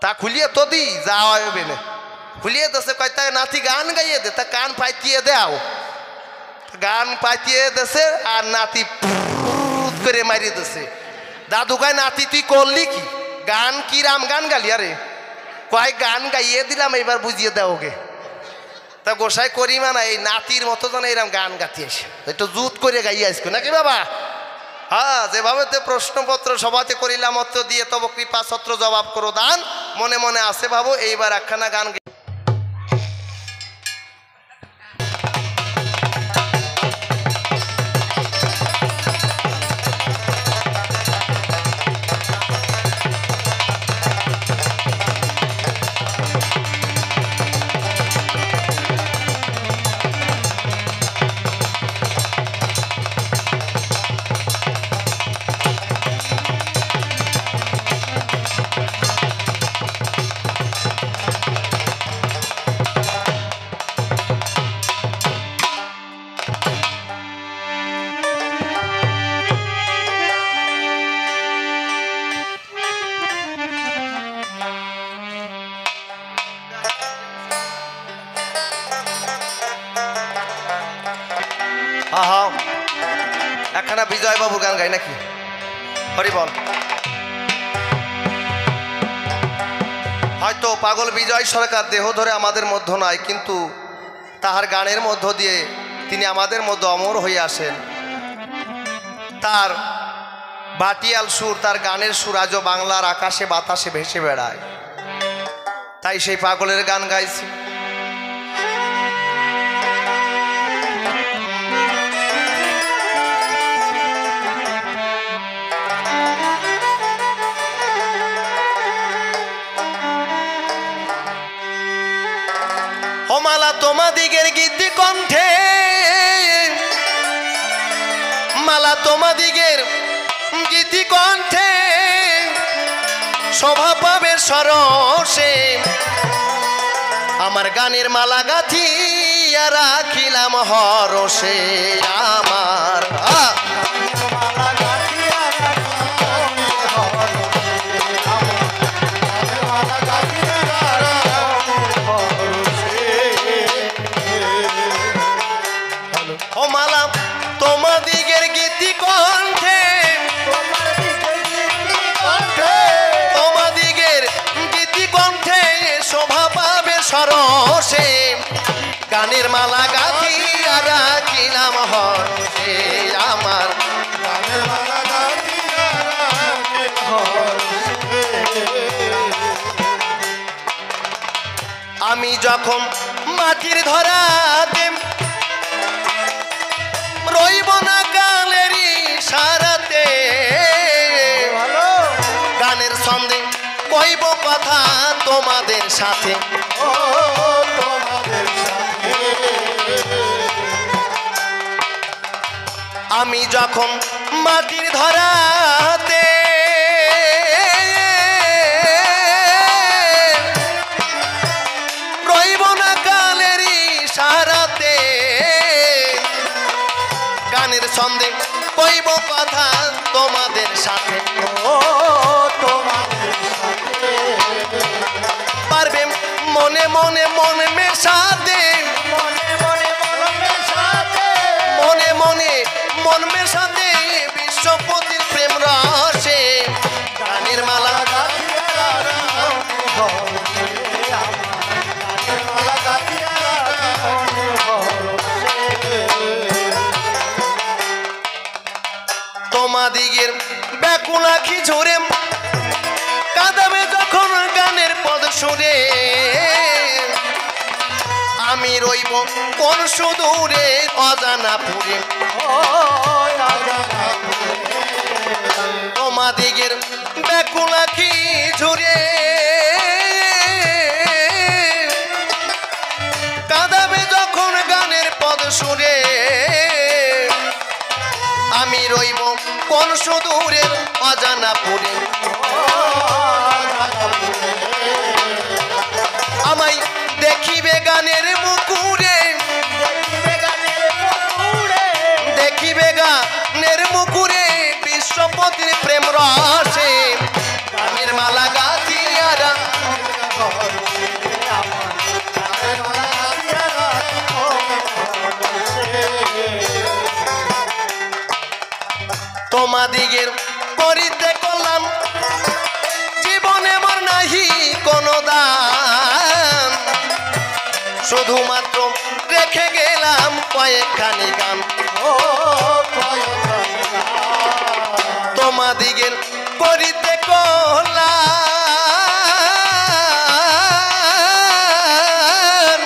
তা খুলিয়ে তো দিই যা হবে না, খুলিয়ে দেশে কয় তা নাতি গান গাইয়ে দে, তা কান পাইতিয়ে দেও। গান পাইতিয়ে দেশে আর নাতি করে মারিয়ে দেশে। দাদু কয় নাতি তুই করলি কি, গান কি রাম গান গালি? আরে কয় গান গাইয়ে দিলাম এবার বুঝিয়ে দাও ওকে। তা গোসাই করি না এই নাতির মতো যেন এরম গান গাতি আসে, একটু জুত করে গাইয়ে আসবো নাকি বাবা? হ্যাঁ যেভাবে প্রশ্নপত্র সভাতে করিলাম অত্র দিয়ে তব কৃপা ছত্র জবাব করো দান, মনে মনে আছে বাবু এইবার একখানা গান। আহা একখানা বিজয় বাবুর গান গাই নাকি? হরি বল। হয়তো পাগল বিজয় সরকার দেহ ধরে আমাদের মধ্যে নাই, কিন্তু তাহার গানের মধ্য দিয়ে তিনি আমাদের মধ্যে অমর হয়ে আসেন। তার ভাটিয়াল সুর, তার গানের সুর আজও বাংলার আকাশে বাতাসে ভেসে বেড়ায়। তাই সেই পাগলের গান গাইছি। ও মালা তোমাদিগের গীতি কণ্ঠে, মালা তোমাদিগের গীতি কণ্ঠে শোভা পাবে সরসে। আমার গানের মালা গাঁথিয়া রাখিলাম হরসে। আমার ও মালা তোমাদিগের গীতি কণ্ঠে, তোমাদিগের গীতি কণ্ঠে শোভা পাবে সরসে। গানের মালা গাঁথিয়া রাখিলাম হরসে। আমার গানের মালা গাঁথিয়া রাখিলাম হরসে। আমি যখন মাটির ধরাতে রইব না গালেরই সারাতে, গানের ছন্দে কইব কথা তোমাদের সাথে। আমি যখন মাটির ধরাতে রইব না গালেরই সারা গানের ছন্দে কইব কথা তোমাদের সাথে ও তোমাদের সাথে পারবে মনে মনে মনে মেশাতে মনে মনে মন মেশাতে মনে মনে মন মেশাতে বিশ্বপতির প্রেম রসে গানের মালা গাথিয়া রাম ভরসে আমার গানের মালা গাথিয়া রাম ভরসে তোমাদিগের ব্যাকুল আখি ঝরে কাঁদাবে যখন গানের পদ সুরে আমি রইব কোন সুদূরে অজানা পুরে তোমাদিগের ব্যাকুল আখি ঝরে কাঁদাবে যখন গানের পদ সুরে আমি রইব কোন সুদূরের অজানা পুরে আমায় দেখিবে গানের মুকুরে দেখিবে গানের মুকুরে বিশ্বপতির প্রেম রসে গানের মালা গাথিয়ারা তোমাদিগের করিতে কল্যাণ জীবনে মর নাহি কোনো দান শুধুমাত্র রেখে গেলাম কয়েকখানি গান তোমাদিগের করিতে কল্যাণ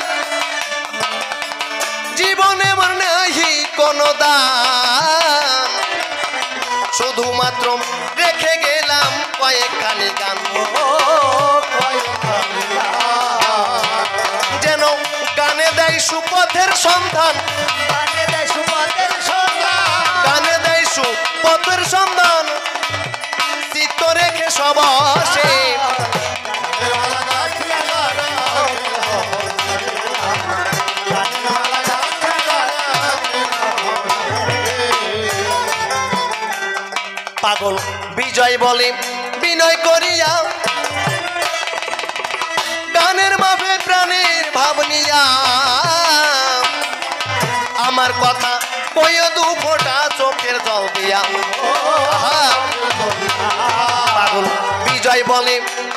জীবনে মর নাহি কোনো দান শুধুমাত্র রেখে গেলাম কয়েকখানি গান যেন গানে দেয় সুপথের সন্ধান গানে দেয় সুপথের সন্ধান চিত্ত রেখে সবসে পাগল বিজয় বলে বিনয় করিয়া গানের মাফে প্রাণের ভাব নিয়া আমার কথা কইও দু ফোঁটা চোখের জল দিয়া পাগল বিজয় বলে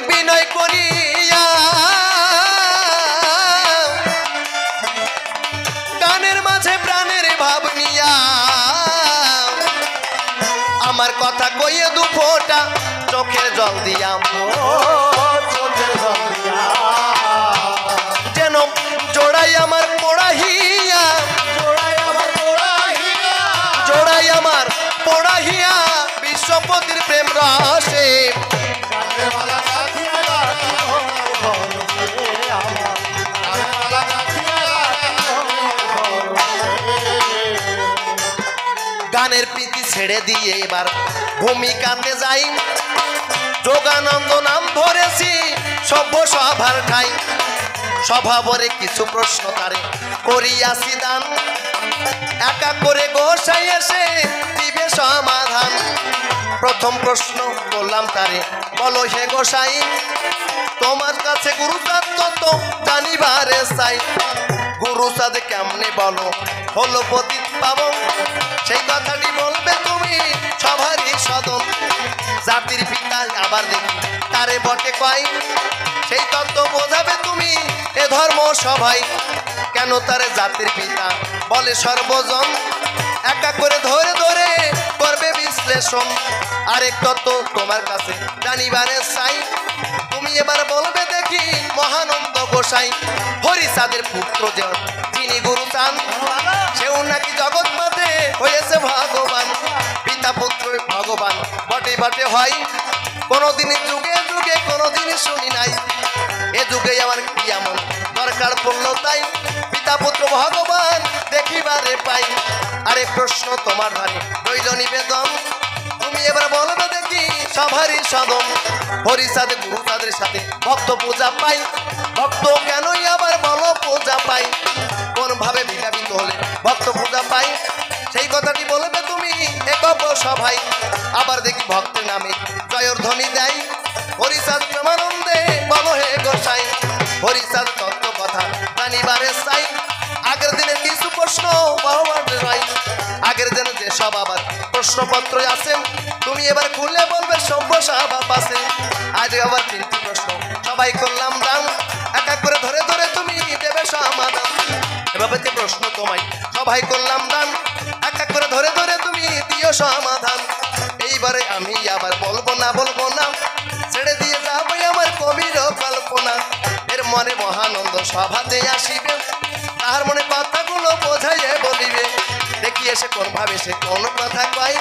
বিনয় করিয়া গানের মাঝে প্রাণের ভাব নিয়া আমার কথা কইয়ে দু ফোঁটা চোখের জল দিয়া যেন জোড়াই আমার পড়াহিয়া জোড়াই আমার পড়াহিয়া বিশ্বপতির প্রেম রসে গানের প্রীতি ছেড়ে দিয়ে এবার ভূমিকাতে যাই যোগানন্দ নাম ধরেছি সভ্য সভার ঠাই স্বভাবরে কিছু প্রশ্ন তারে করিয়াছি দান একা করে গোসাই এসে দিবে সমাধান প্রথম প্রশ্ন করলাম তারে বলো হে গোসাই তোমার কাছে গুরুচাঁদ তো জানিবারে চাই গুরুচাঁদ কেমনে বলো হলো পতিত পাবন সেই কথাটি বলবে তুমি সবারই সদন জাতির পিতা আবার দেখি তারে বটে কয় সেই তত্ত্ব বোঝাবে তুমি এ ধর্ম সবাই কেন তারে জাতির পিতা বলে সর্বজন একা করে ধরে ধরে করবে বিশ্লেষণ আরেক তত্ত্ব তোমার কাছে জানিবারে চাই তুমি এবার বলবে দেখি মহানন্দ গোসাই হরিচাঁদের পুত্র যে যিনি গুরুচাঁদ সেও নাকি জগৎ মাঝে হয়েছে ভগবান পিতা পুত্র ভগবান বটে বটে হয় কোনোদিন যুগে যুগে কোনোদিন শুনি নাই এ যুগে আমার কি এমন দরকার পড়লো তাই পিতা পুত্র ভগবান দেখিবারে পাই আরেক প্রশ্ন তোমার ধারে রইল নিবেদন তুমি এবার বলবে দেখি সবারই সদম হরিচাঁদ গুরুচাঁদের সাথে ভক্ত পূজা পাই ভক্ত কেনই আবার বলো পূজা পাই কোন ভাবে বিভাবিত হলে ভক্ত পূজা পাই সেই কথাটি বলবে তুমি একব সভাই। আবার দেখি ভক্তের নামে জয়র ধ্বনি দেয়, হরিচাঁদ প্রেমানন্দে বলো হে গোসাই, হরিচাঁদ তত্ত্ব কথা জানিবারে চাই। আগের দিনের কিছু প্রশ্ন নয়, আগের দিনে যে সব আবার প্রশ্নপত্র আছে তুমি এবার খুলে বলবে সভ্য সভা পাশে। আজ আবার 3টি প্রশ্ন সবাই করলাম দাম, এক এক করে ধরে ধরে তুমি দেবে সমাধান। এভাবে যে প্রশ্ন তোমায় সবাই করলাম দান, এক এক করে ধরে ধরে তুমি দিও সমাধান। এইবারে আমি আবার বলবো না, ছেড়ে দিয়ে যাবো আমার কবির কল্পনা। এর মনে মহানন্দ সভাতে আসিবে, তাহার মনে কথাগুলো বোঝাইয়ে বলিবে। দেখি এসে কোন ভাবে সে কোন কথা কয়,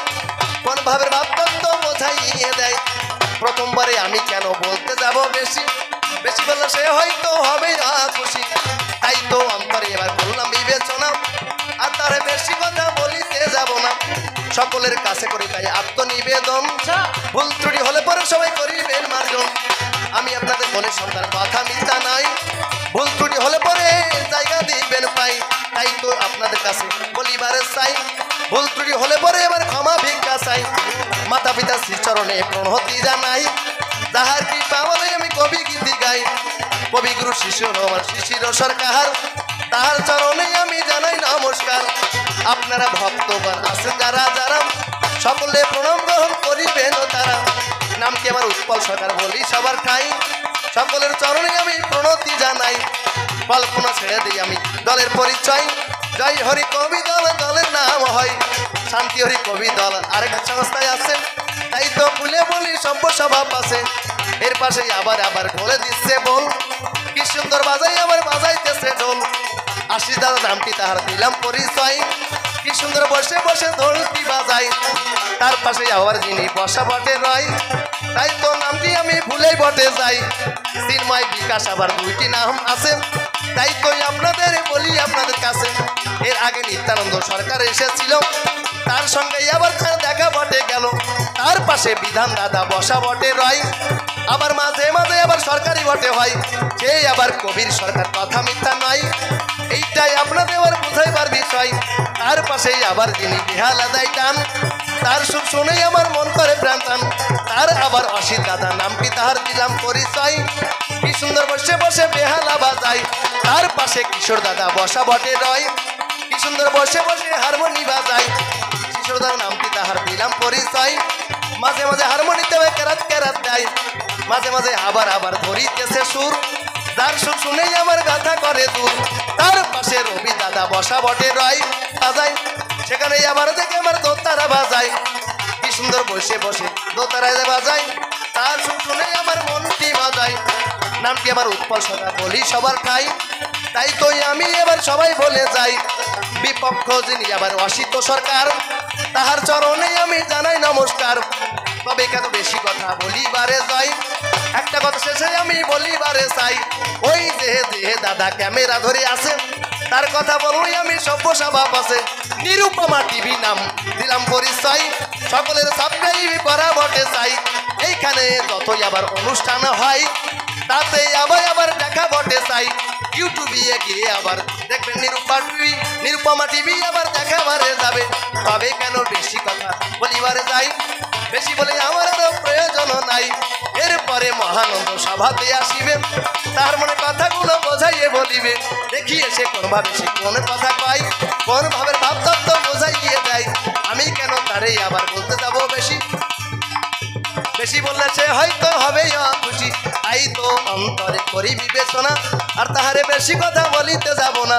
কোন ভাবের ভাবতত্ত্ব বোঝাইয়ে দেয়। প্রথমবারে আমি কেন বলতে যাব বেশি, বেশি বললে সে হয়তো হবে খুশি। তাই তো অন্তরে এবার বললাম বিবেচনা, আর তারে বেশি কথা বলিতে যাব না। সকলের কাছে করি তাই আত্মনিবেদন, ভুল ত্রুটি হলে পরে সবাই করিবেন মার্জন। আমি আপনাদের মনে সন্তান কথা মিথ্যা নাই, ভুল ত্রুটি হলে পরে জায়গা দিবেন পাই। তাই তো আপনাদের কাছে বলিবারে চাই, ভুল ত্রুটি হলে পরে এবার ক্ষমা ভিক্ষা চাই। মাতা পিতা শ্রীচরণে প্রণতি জানাই, যাহার কৃপা বলে আমি কবি গীতি গাই। কবিগুরু শিশুর আমার শিশির সরকার, তাহার চরণে আমি জানাই নমস্কার। আপনারা ভক্তগণ আছেন যারা যারা, সকলে প্রণাম গ্রহণ করিবেন তারা। নামটি আমার উৎপল সরকার বলি সবার ঠাই, সকলের চরণে আমি প্রণতি জানাই। কল্পনা ছেড়ে দিই আমি দলের পরিচয়, জয় হরি কবি দল দলের নাম হয় শান্তি হরি কবি দল। আরেকটা সংস্থায় আছে, তাই তো খুলে বলি সভ্য সভা পাশে। এর পাশে আবার আবার ঢোলে দিচ্ছে বল, কি সুন্দর বাজাই আবার বাজাইতেছে ঢোল। আশিস দাদা নামটি তাহার দিলাম পরিচয়, কি সুন্দর বসে বসে ঢোলটি বাজাই। তার পাশে আবার যিনি বসা বটে রয়, তাই তো নামটি আমি ভুলেই বটে যাই। চিন্ময় বিকাশ আবার 2টি নাম আছে, তাই তো আপনাদের বলি আপনাদের কাছে। এর আগে নিত্যানন্দ সরকার এসেছিল, তার সঙ্গে আবার তার দেখা বটে গেল। তার পাশে বিধান দাদা বসা বটে রয়, আবার মাঝে মাঝে আবার সরকারি বটে হয়। সেই আবার কবির সরকার কথা মিথ্যা নয়, এইটাই আপনাদের আবার বুঝাইবার বিষয়। তার পাশেই আবার যিনি বেহালা দেয় টান, তার সুর শুনেই আমার মন করে প্রাণ টান। তার আবার অসিত দাদা নামটি তাহার দিলাম পরিচয়, কি সুন্দর বসে বসে বেহালা বাজায়। তার পাশে কিশোর দাদা বসা বটে রয়, কি সুন্দর বসে বসে হারমোনি বাজায়। কিশোর দাদা নামটি তাহার দিলাম পরিচয়, মাঝে মাঝে হারমোনিতে কেরাত কেরাত দেয়। মাঝে মাঝে আবার আবার ধরিতেছে সুর, যার সুর শুনেই আমার গাথা করে দূর। তার পাশে রবি দাদা বসা বটে রয়, বাজায় সেখানে আবার দেখে আমার দোতারা বাজায়। কি সুন্দর বসে বসে দোতারায় বাজায়, তার সুর শুনেই আমার মনটি বাজায়। নামটি আমার উৎপল সরকার বলি সবার ঠাই, তাই তো আমি এবার সবাই বলে যাই। বিপক্ষ যিনি আবার অসিত সরকার, তাহার চরণে আমি জানাই নমস্কার। তবে কেন বেশি কথা বলিবারে যাই, একটা কথা শেষে আমি বলিবারে চাই। ওই যে দাদা ক্যামেরা ধরে আছে, তার কথা বলবই আমি সভ্য সভা পাশে। নিরুপমা টিভি নাম দিলাম পরিচয়, সকলের সাবস্ক্রাইব করা বটে চাই। এইখানে যতই আবার অনুষ্ঠান হয়, তাতে আবার আবার দেখা বটে চাই। ইউটিউবে গিয়ে আবার দেখবেন নিরুপমা টিভি আবার দেখাবারে যাবে। তবে কেন বেশি কথা বলিবারে যাই, বেশি বলে আমার আরো প্রয়োজন নাই। এরপরে মহানন্দ সভাতে আসিবে, তার মনে কথাগুলো বোঝাইয়ে বলিবে। দেখি এসে কোনভাবে সে কোন কথা কয়, কোন ভাবের ভাবতত্ত্ব বোঝাইয়ে দেয়। আমি কেন তারে আবার বলতে যাবো বেশি, বেশি বললে সে হয়তো হবে খুশি। তাই তো অন্তরে করি বিবেচনা, আর তাহারে বেশি কথা বলিতে যাব না।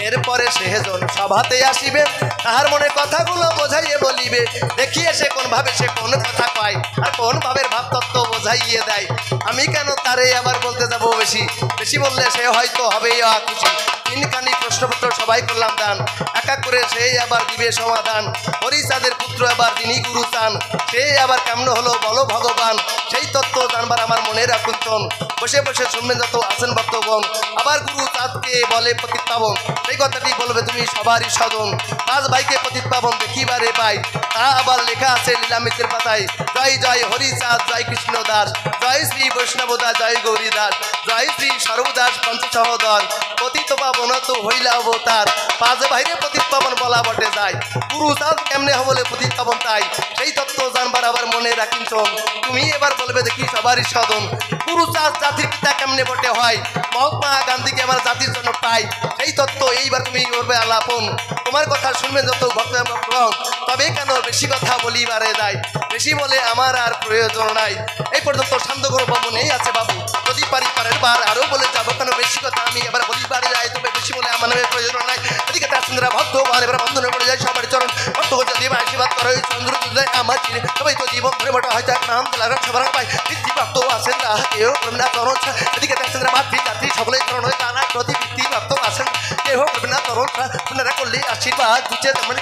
এরপরে সেজন সভাতে আসিবে, তাহার মনে কথাগুলো বোঝাইয়ে বলিবে। দেখিয়ে সে কোন ভাবে সে কোন কথা কয়, আর কোন ভাবের ভাবতত্ত্ব বোঝাইয়ে দেয়। আমি কেন তারে আবার বলতে যাব বেশি, বেশি বললে সে হয়তো হবে খুশি। 3খানি প্রশ্নপত্র সবাই করলাম দান, এক এক করে সেই আবার দিবে সমাধান। হরিচাঁদের পুত্র আবার যিনি গুরু চান, সেই আবার কেমন হলো বলো ভগবান। সেই তত্ত্ব জানবার আমার মনে রাখুন চন, বসে বসে শুনবেন যত আছেন ভক্তগণ। আবার গুরু চাঁদকে বলে পতিত পাবন, সেই কথাটি বলবে তুমি সবারই স্বজন। 5 ভাইকে পতিত পাবন দেখিবারে পাই, তা আবার লেখা আছে লীলামিতের পাতায়, জয় জয় হরিচাঁদ, জয় কৃষ্ণ দাস, জয় শ্রী বৈষ্ণব দাস, জয় গৌরী দাস, জয় শ্রী সর্বদাস পঞ্চসহদর, পতিত পাবন তো হইলা অবতার, পাঁচ বাইরে পতিত পাবন বলা বটে যায়, গুরু চাঁদ কেমনে হবলে পতিত পাবন তাই, সেই তত্ত্ব জানবার আবার মনে রাখিন চোখ, তুমি এবার বলবে দেখি সবারই সদন, গুরু চাঁদ জাতির পিতা কেমনে বটে হয়, মহাত্মা গান্ধীকে আমার জাতির জন্য পাই, সেই তত্ত্ব এইবার তুমি করবে আলাপন, তোমার কথা শুনবেন যত ভক্ত ভক্তগণ, তবে কেন বেশি কথা বলিবারে যায়, বেশি বলে আমার আর প্রয়োজন নাই, এই পর্যন্ত শান্ত করো মনেই আছে বাবু, যদি পারি পারের বার আরও বলে যাবো, কেন বেশি কথা আমি এবার বলিবারে যাই, তবে বেশি বলে আমার নামে প্রয়োজন নাই, এদিকে তার সুন্দরা ভক্ত ঘর এবার বন্ধনে পড়ে যায় সবার চরণ, ভক্ত যদি আশীর্বাদ করো এই চন্দ্র তুলে আমার চিনে, সবাই তো জীবন ধরে বটা হয়তো এক নাম তোলার সবার পাই, বৃদ্ধি প্রাপ্ত আসেন না কেউ না তরণ, এদিকে তার সুন্দরা মাতৃ যাত্রী সকলেই চরণ হয়ে জানা প্রতি বৃদ্ধি প্রাপ্ত আসেন কেউ করবে না তরণ, আপনারা করলে আশীর্বাদ দিচ্ছে, মানে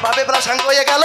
ভাবে বেলা সাঙ্গ হয়ে গেল।